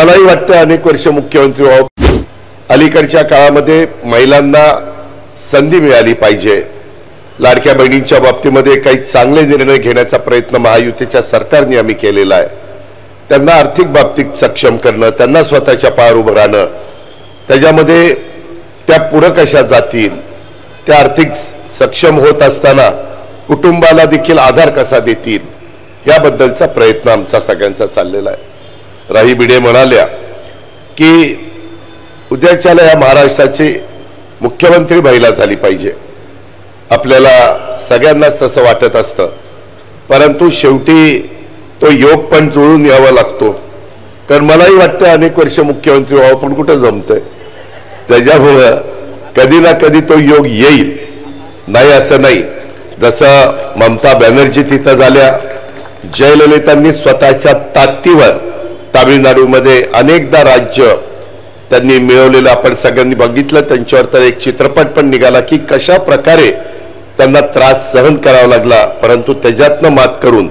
मलाही वाटतं अनेक वर्ष मुख्यमंत्री व्हावं। अलीकडच्या काळामध्ये महिलांना संधी मिळाली पाहिजे। लाडक्या बहिणींच्या बाबतीमध्ये काही चांगले निर्णय घेण्याचा प्रयत्न महायुतीच्या सरकारने आम्ही केलेला आहे। त्यांना आर्थिक बाबतीत सक्षम करणं, त्यांना स्वतःच्या पायावर उभं राहणं, त्याच्यामध्ये त्या पुढे कशा जातील, त्या आर्थिक सक्षम होत असताना कुटुंबाला देखील आधार कसा देतील याबद्दलचा प्रयत्न आमचा सगळ्यांचा चाललेला आहे। राही भिडे म्हणाल्या की उद्याच्याला या महाराष्ट्राचे मुख्यमंत्री महिला झाली पाहिजे। आपल्याला सगळ्यांनाच तसं वाटत असतं, परंतु शेवटी तो योग पण जुळून यावा लागतो। कारण मलाही वाटतं अनेक वर्ष मुख्यमंत्री व्हावं, पण कुठं जमतंय। त्याच्यामुळे कधी ना कधी तो योग येईल, नाही असं नाही। जसं ममता बॅनर्जी तिथं झाल्या, जयललितांनी स्वतःच्या ताकदीवर तामिळनाडूमध्ये अनेकदा राज्य त्यांनी मिळवलेलं आपण सगळ्यांनी बघितलं। त्यांच्यावर तर एक चित्रपट पण निघाला की कशा प्रकारे त्यांना त्रास सहन करावा लागला, परंतु त्याच्यातनं मात करून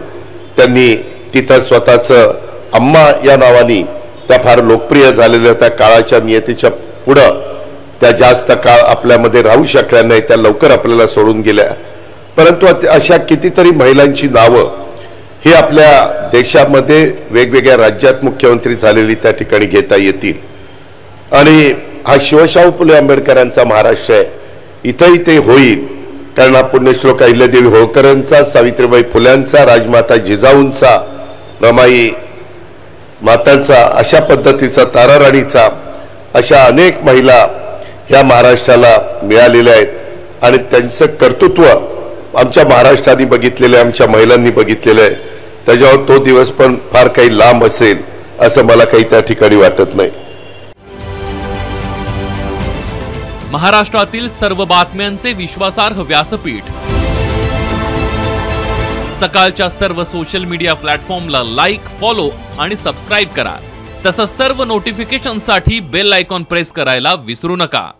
त्यांनी तिथं स्वतःचं अम्मा या नावाने त्या फार लोकप्रिय झालेल्या त्या काळाच्या नियतीच्या पुढं त्या जास्त काळ आपल्यामध्ये राहू शकल्या नाही, त्या लवकर आपल्याला सोडून गेल्या। परंतु अशा कितीतरी महिलांची नावं ही आपल्या देशामध्ये वेगवेगळ्या राज्यात मुख्यमंत्री झालेली त्या ठिकाणी घेता येतील। आणि हा शिवशाहू फुले आंबेडकरांचा महाराष्ट्र आहे, इथंही ते होईल। कारण हा पुण्यश्लोक अहिल्यादेवी होळकरांचा, सावित्रीबाई फुल्यांचा, राजमाता जिजाऊंचा, रमाई मातांचा, अशा पद्धतीचा, ताराराणीचा, अशा अनेक महिला ह्या महाराष्ट्राला मिळालेल्या आहेत। आणि त्यांचं कर्तृत्व आमच्या महाराष्ट्राने बघितलेलं आहे, आमच्या महिलांनी बघितलेलं आहे। त्याच्यावर तो दिवस पण फार काही लांब असेल असं मला काही त्या ठिकाणी वाटत नाही। महाराष्ट्रातील सर्व बातम्यांचे विश्वासार्ह व्यासपीठ, सकाळच्या सर्व सोशल मीडिया प्लॅटफॉर्मला लाईक, फॉलो आणि सबस्क्राईब करा। तसंच सर्व नोटिफिकेशनसाठी बेल आयकॉन प्रेस करायला विसरू नका।